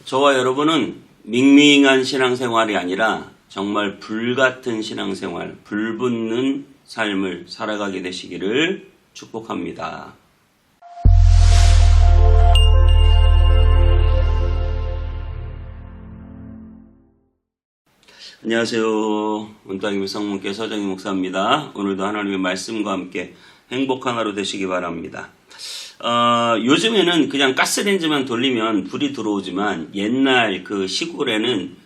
저와 여러분은 밍밍한 신앙생활이 아니라 정말 불같은 신앙생활, 불붙는 삶을 살아가게 되시기를 축복합니다. 안녕하세요. 은따기미 성문교회 서정희 목사입니다. 오늘도 하나님의 말씀과 함께 행복한 하루 되시기 바랍니다. 요즘에는 그냥 가스레인지만 돌리면 불이 들어오지만 옛날 그 시골에는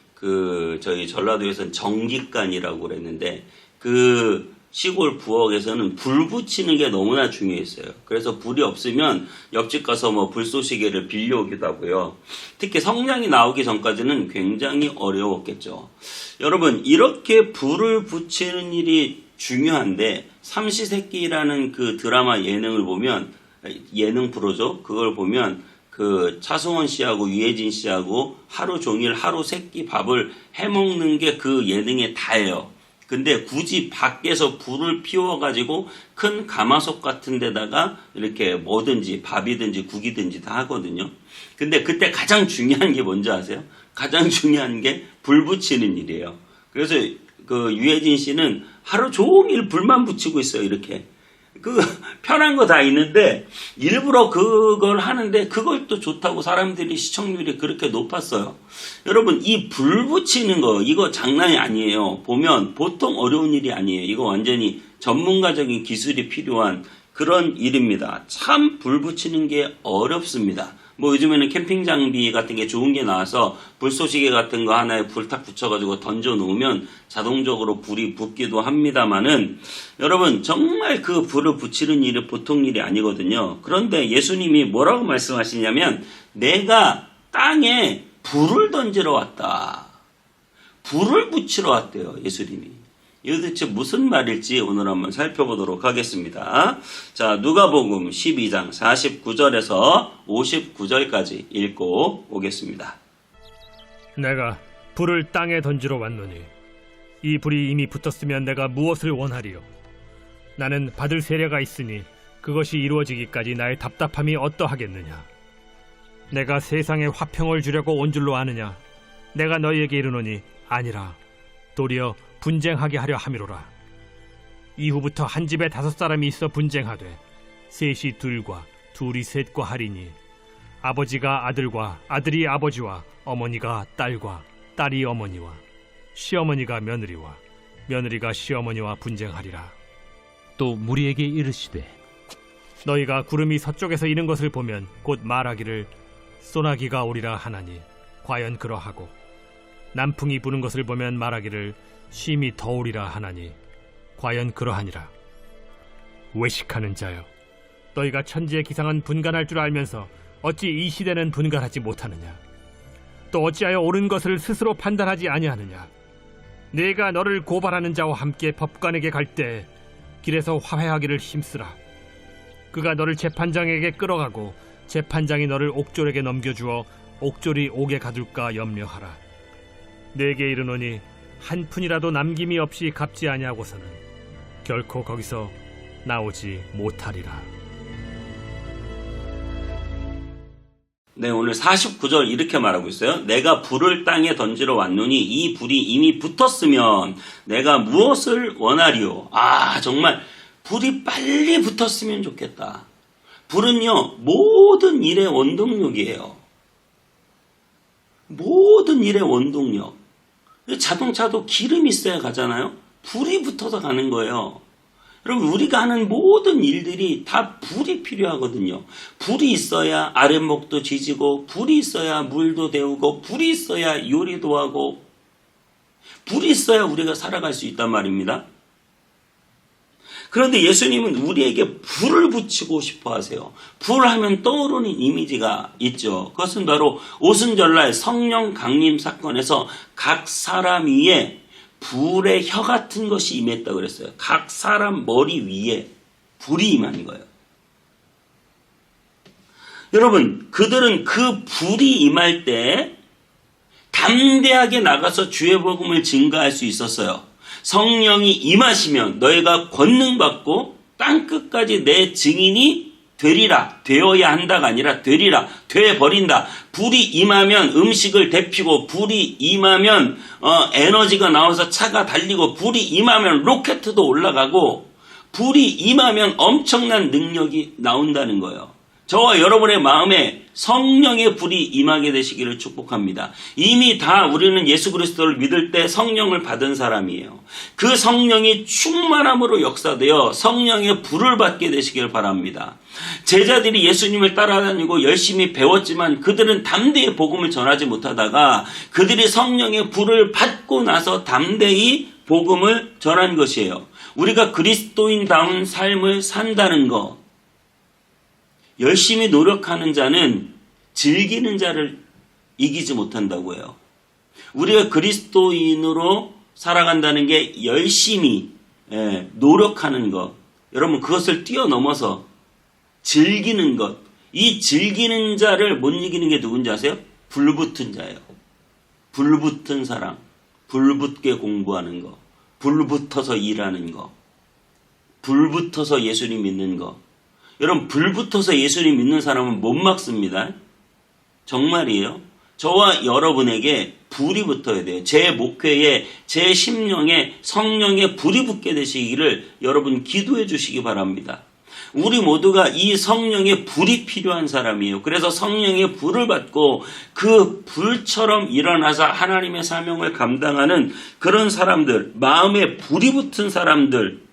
저희 전라도에서는 전기간이라고 그랬는데 그 시골 부엌에서는 불 붙이는 게 너무나 중요했어요. 그래서 불이 없으면 옆집 가서 불쏘시개를 빌려오기도 하고요. 특히 성냥이 나오기 전까지는 굉장히 어려웠겠죠. 여러분, 이렇게 불을 붙이는 일이 중요한데 삼시세끼라는 그 드라마 예능을 보면, 예능 프로죠. 그걸 보면 그 차승원 씨하고 유해진 씨하고 하루 종일 하루 세끼 밥을 해먹는 게 그 예능에 다예요. 근데 굳이 밖에서 불을 피워가지고 큰 가마솥 같은 데다가 이렇게 뭐든지 밥이든지 국이든지 다 하거든요. 근데 그때 가장 중요한 게 뭔지 아세요? 가장 중요한 게 불 붙이는 일이에요. 그래서 그 유해진 씨는 하루 종일 불만 붙이고 있어요. 이렇게. 편한 거 다 있는데 일부러 그걸 하는데 그걸 또 좋다고 사람들이 시청률이 그렇게 높았어요. 여러분, 이 불 붙이는 거 이거 장난이 아니에요. 보면 보통 어려운 일이 아니에요. 이거 완전히 전문가적인 기술이 필요한 그런 일입니다. 참 불 붙이는 게 어렵습니다. 요즘에는 캠핑 장비 같은 게 좋은 게 나와서 불쏘시개 같은 거 하나에 불 탁 붙여가지고 던져 놓으면 자동적으로 불이 붙기도 합니다만은 여러분, 정말 그 불을 붙이는 일이 보통 일이 아니거든요. 그런데 예수님이 뭐라고 말씀하시냐면 내가 땅에 불을 던지러 왔다. 불을 붙이러 왔대요, 예수님이. 이거 대체 무슨 말일지 오늘 한번 살펴보도록 하겠습니다. 자, 누가복음 12장 49절에서 59절까지 읽고 오겠습니다. 내가 불을 땅에 던지러 왔노니 이 불이 이미 붙었으면 내가 무엇을 원하리요? 나는 받을 세례가 있으니 그것이 이루어지기까지 나의 답답함이 어떠하겠느냐? 내가 세상에 화평을 주려고 온 줄로 아느냐? 내가 너희에게 이르노니 아니라 도리어 분쟁하게 하려 함이로라. 이후부터 한 집에 5사람이 있어 분쟁하되 셋이 둘과 둘이 셋과 하리니 아버지가 아들과 아들이 아버지와 어머니가 딸과 딸이 어머니와 시어머니가 며느리와 며느리가 시어머니와 분쟁하리라. 또 무리에게 이르시되 너희가 구름이 서쪽에서 이는 것을 보면 곧 말하기를 소나기가 오리라 하나니 과연 그러하고 남풍이 부는 것을 보면 말하기를 심히 더우리라 하나니 과연 그러하니라. 외식하는 자여, 너희가 천지의 기상은 분간할 줄 알면서 어찌 이 시대는 분간하지 못하느냐? 또 어찌하여 옳은 것을 스스로 판단하지 아니하느냐? 네가 너를 고발하는 자와 함께 법관에게 갈 때 길에서 화해하기를 힘쓰라. 그가 너를 재판장에게 끌어가고 재판장이 너를 옥졸에게 넘겨주어 옥졸이 옥에 가둘까 염려하라. 내게 이르노니 한 푼이라도 남김이 없이 갚지 아니하고서는 결코 거기서 나오지 못하리라. 네, 오늘 49절 이렇게 말하고 있어요. 내가 불을 땅에 던지러 왔노니 이 불이 이미 붙었으면 내가 무엇을 원하리요? 정말 불이 빨리 붙었으면 좋겠다. 불은요, 모든 일의 원동력이에요. 모든 일의 원동력. 자동차도 기름이 있어야 가잖아요. 불이 붙어서 가는 거예요. 여러분, 우리가 하는 모든 일들이 다 불이 필요하거든요. 불이 있어야 아랫목도 지지고, 불이 있어야 물도 데우고, 불이 있어야 요리도 하고, 불이 있어야 우리가 살아갈 수 있단 말입니다. 그런데 예수님은 우리에게 불을 붙이고 싶어 하세요. 불하면 떠오르는 이미지가 있죠. 그것은 바로 오순절날 성령 강림 사건에서 각 사람 위에 불의 혀 같은 것이 임했다고 그랬어요. 각 사람 머리 위에 불이 임한 거예요. 여러분, 그들은 그 불이 임할 때 담대하게 나가서 주의 복음을 증거할 수 있었어요. 성령이 임하시면 너희가 권능받고 땅끝까지 내 증인이 되리라, 되어야 한다가 아니라 되리라, 돼버린다. 불이 임하면 음식을 데피고, 불이 임하면 에너지가 나와서 차가 달리고, 불이 임하면 로켓도 올라가고, 불이 임하면 엄청난 능력이 나온다는 거예요. 저와 여러분의 마음에 성령의 불이 임하게 되시기를 축복합니다. 이미 다 우리는 예수 그리스도를 믿을 때 성령을 받은 사람이에요. 그 성령이 충만함으로 역사되어 성령의 불을 받게 되시길 바랍니다. 제자들이 예수님을 따라다니고 열심히 배웠지만 그들은 담대히 복음을 전하지 못하다가 그들이 성령의 불을 받고 나서 담대히 복음을 전한 것이에요. 우리가 그리스도인다운 삶을 산다는 것, 열심히 노력하는 자는 즐기는 자를 이기지 못한다고 해요. 우리가 그리스도인으로 살아간다는 게 열심히 노력하는 것, 여러분 그것을 뛰어넘어서 즐기는 것, 이 즐기는 자를 못 이기는 게 누군지 아세요? 불붙은 자예요. 불붙은 사람, 불붙게 공부하는 거, 불붙어서 일하는 거, 불붙어서 예수님 믿는 거. 여러분 불붙어서 예수님 믿는 사람은 못 막습니다. 정말이에요. 저와 여러분에게 불이 붙어야 돼요. 제 목회에, 제 심령에 성령의 불이 붙게 되시기를 여러분 기도해 주시기 바랍니다. 우리 모두가 이 성령의 불이 필요한 사람이에요. 그래서 성령의 불을 받고 그 불처럼 일어나서 하나님의 사명을 감당하는 그런 사람들, 마음에 불이 붙은 사람들,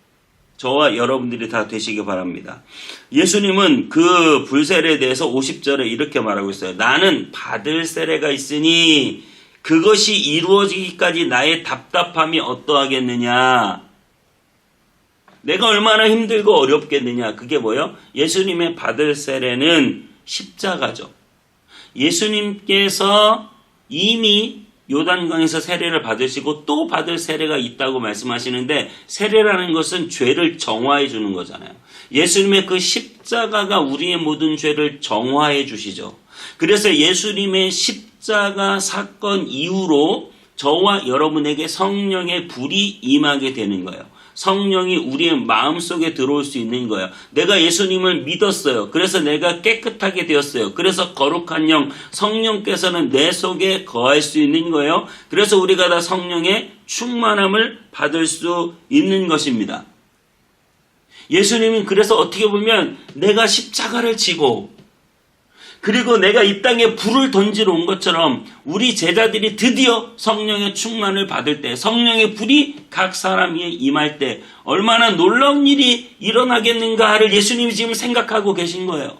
저와 여러분들이 다 되시기 바랍니다. 예수님은 그 불세례에 대해서 50절에 이렇게 말하고 있어요. 나는 받을 세례가 있으니 그것이 이루어지기까지 나의 답답함이 어떠하겠느냐. 내가 얼마나 힘들고 어렵겠느냐. 그게 뭐예요? 예수님의 받을 세례는 십자가죠. 예수님께서 이미 요단강에서 세례를 받으시고 또 받을 세례가 있다고 말씀하시는데, 세례라는 것은 죄를 정화해 주는 거잖아요. 예수님의 그 십자가가 우리의 모든 죄를 정화해 주시죠. 그래서 예수님의 십자가 사건 이후로 저와 여러분에게 성령의 불이 임하게 되는 거예요. 성령이 우리의 마음속에 들어올 수 있는 거예요. 내가 예수님을 믿었어요. 그래서 내가 깨끗하게 되었어요. 그래서 거룩한 영, 성령께서는 내 속에 거할 수 있는 거예요. 그래서 우리가 다 성령의 충만함을 받을 수 있는 것입니다. 예수님은 그래서 어떻게 보면 내가 십자가를 지고 그리고 내가 이 땅에 불을 던지러 온 것처럼 우리 제자들이 드디어 성령의 충만을 받을 때, 성령의 불이 각 사람 위에 임할 때 얼마나 놀라운 일이 일어나겠는가를 예수님이 지금 생각하고 계신 거예요.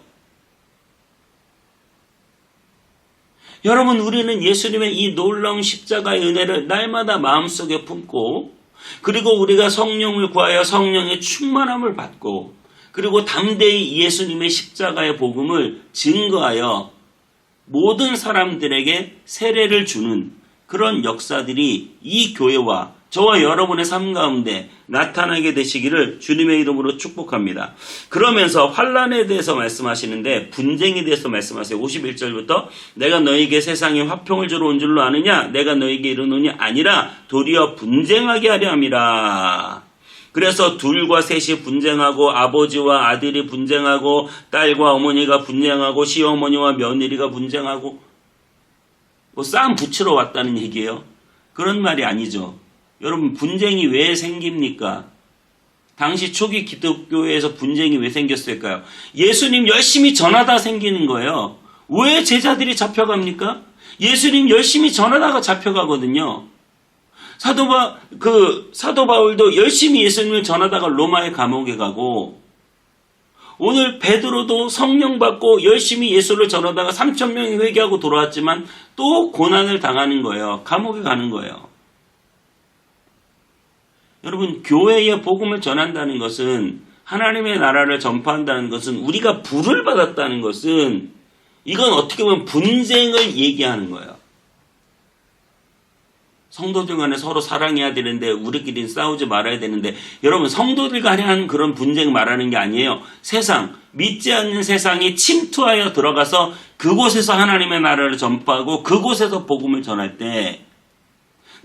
여러분, 우리는 예수님의 이 놀라운 십자가의 은혜를 날마다 마음속에 품고, 그리고 우리가 성령을 구하여 성령의 충만함을 받고, 그리고 담대히 예수님의 십자가의 복음을 증거하여 모든 사람들에게 세례를 주는 그런 역사들이 이 교회와 저와 여러분의 삶 가운데 나타나게 되시기를 주님의 이름으로 축복합니다. 그러면서 환난에 대해서 말씀하시는데 분쟁에 대해서 말씀하세요. 51절부터 내가 너에게 세상에 화평을 주러 온 줄로 아느냐? 내가 너에게 이르노니 아니라 도리어 분쟁하게 하려 함이라. 그래서 둘과 셋이 분쟁하고 아버지와 아들이 분쟁하고 딸과 어머니가 분쟁하고 시어머니와 며느리가 분쟁하고 뭐 싸움 붙이러 왔다는 얘기예요. 그런 말이 아니죠. 여러분, 분쟁이 왜 생깁니까? 당시 초기 기독교회에서 분쟁이 왜 생겼을까요? 예수님 열심히 전하다 생기는 거예요. 왜 제자들이 잡혀갑니까? 예수님 열심히 전하다가 잡혀가거든요. 사도 바울도 열심히 예수님을 전하다가 로마의 감옥에 가고, 오늘 베드로도 성령 받고 열심히 예수를 전하다가 3,000명이 회개하고 돌아왔지만 또 고난을 당하는 거예요. 감옥에 가는 거예요. 여러분, 교회의 복음을 전한다는 것은, 하나님의 나라를 전파한다는 것은, 우리가 부를 받았다는 것은, 이건 어떻게 보면 분쟁을 얘기하는 거예요. 성도들 간에 서로 사랑해야 되는데 우리끼리는 싸우지 말아야 되는데, 여러분, 성도들 간에 하는 그런 분쟁 말하는 게 아니에요. 세상, 믿지 않는 세상이 침투하여 들어가서 그곳에서 하나님의 나라를 전파하고 그곳에서 복음을 전할 때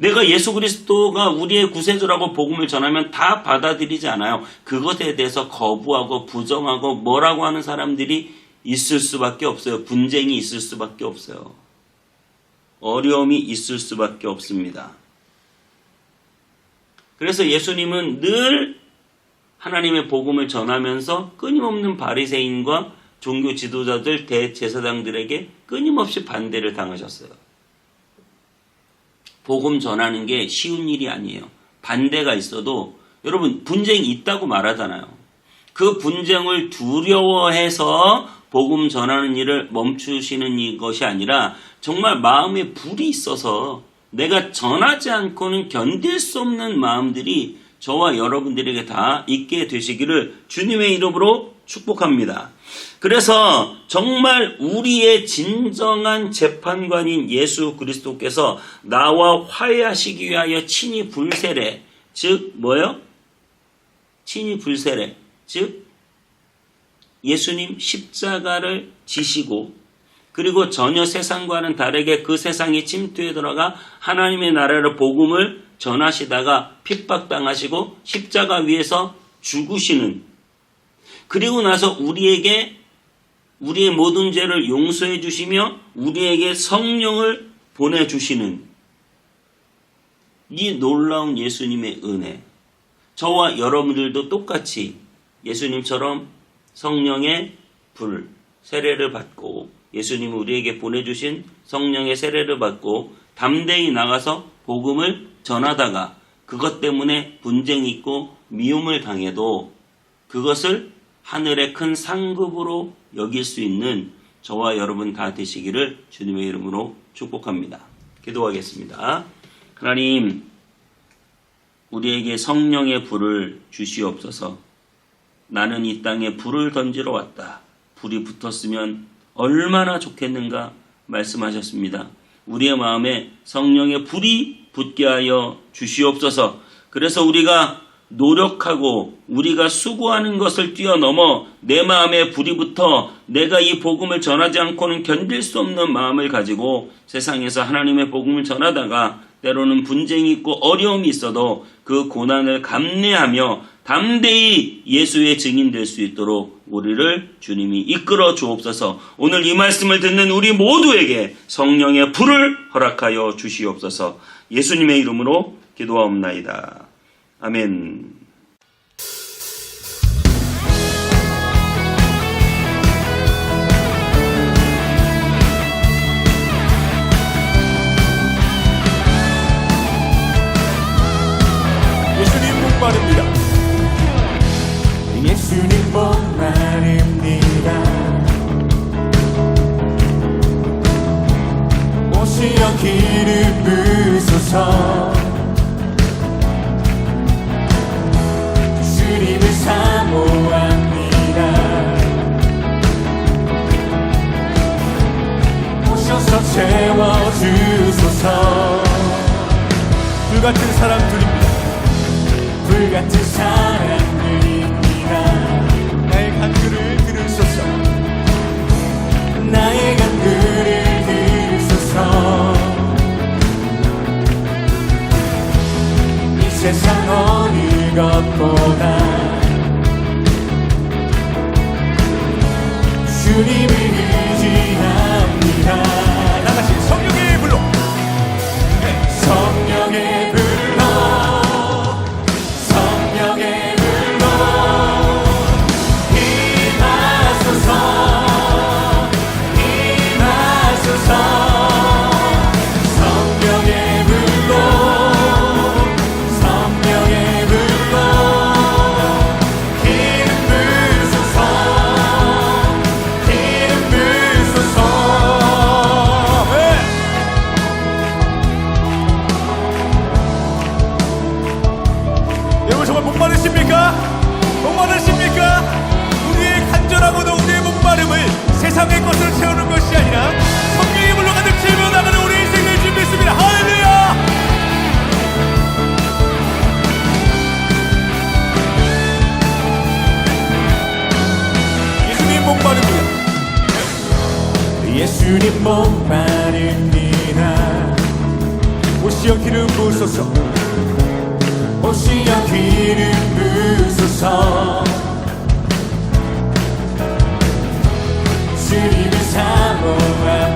내가 예수 그리스도가 우리의 구세주라고 복음을 전하면 다 받아들이지 않아요. 그것에 대해서 거부하고 부정하고 뭐라고 하는 사람들이 있을 수밖에 없어요. 분쟁이 있을 수밖에 없어요. 어려움이 있을 수밖에 없습니다. 그래서 예수님은 늘 하나님의 복음을 전하면서 끊임없는 바리새인과 종교 지도자들, 대제사장들에게 끊임없이 반대를 당하셨어요. 복음 전하는 게 쉬운 일이 아니에요. 반대가 있어도 여러분 분쟁이 있다고 말하잖아요. 그 분쟁을 두려워해서 복음 전하는 일을 멈추시는 것이 아니라 정말 마음에 불이 있어서 내가 전하지 않고는 견딜 수 없는 마음들이 저와 여러분들에게 다 있게 되시기를 주님의 이름으로 축복합니다. 그래서 정말 우리의 진정한 재판관인 예수 그리스도께서 나와 화해하시기 위하여 친히 불세례, 즉 뭐요? 친히 불세례, 즉 예수님 십자가를 지시고 그리고 전혀 세상과는 다르게 그 세상에 침투해 들어가 하나님의 나라를 복음을 전하시다가 핍박당하시고 십자가 위에서 죽으시는, 그리고 나서 우리에게 우리의 모든 죄를 용서해 주시며 우리에게 성령을 보내주시는 이 놀라운 예수님의 은혜, 저와 여러분들도 똑같이 예수님처럼 성령의 불, 세례를 받고 예수님이 우리에게 보내주신 성령의 세례를 받고 담대히 나가서 복음을 전하다가 그것 때문에 분쟁이 있고 미움을 당해도 그것을 하늘의 큰 상급으로 여길 수 있는 저와 여러분 다 되시기를 주님의 이름으로 축복합니다. 기도하겠습니다. 하나님, 우리에게 성령의 불을 주시옵소서. 나는 이 땅에 불을 던지러 왔다. 불이 붙었으면 얼마나 좋겠는가 말씀하셨습니다. 우리의 마음에 성령의 불이 붙게 하여 주시옵소서. 그래서 우리가 노력하고 우리가 수고하는 것을 뛰어넘어 내 마음에 불이 붙어 내가 이 복음을 전하지 않고는 견딜 수 없는 마음을 가지고 세상에서 하나님의 복음을 전하다가 때로는 분쟁이 있고 어려움이 있어도 그 고난을 감내하며 담대히 예수의 증인 될 수 있도록 우리를 주님이 이끌어 주옵소서. 오늘 이 말씀을 듣는 우리 모두에게 성령의 불을 허락하여 주시옵소서. 예수님의 이름으로 기도하옵나이다. 아멘. 예수님 목마릅니다. 예수님 목마릅니다. 오시어 기름 부으소서. 주님을 사모합니다. 오셔서 채워주소서. 불같은 사람들입니다. 불같은 사람들입니다. 나의 간구를 들으소서. 나의 간구를 들으소서. 이 세상 어느 것보다 주님을 의지합니다. 나같이 성령의 불로, 성령의 불로, 성령의 불로 임하소서, 임하소서. 성령의 불로, 성령의 불로 기름 부으소서, 기름 부으소서. 여러분 정말 목마르십니까? 목마르십니까? 우리의 간절하고도 우리의 목마름을 세상의 것으로 채우는 것이 아니라 성령의 불로 가득 채워 나가는 우리 인생 될 줄 믿습니다. 할렐루야! 예수님 목마릅니다. 예수님 목마릅니다. 오시어 기름 부으소서. 부으소서. 오시여 기름 부으소서. 주님을 사모하며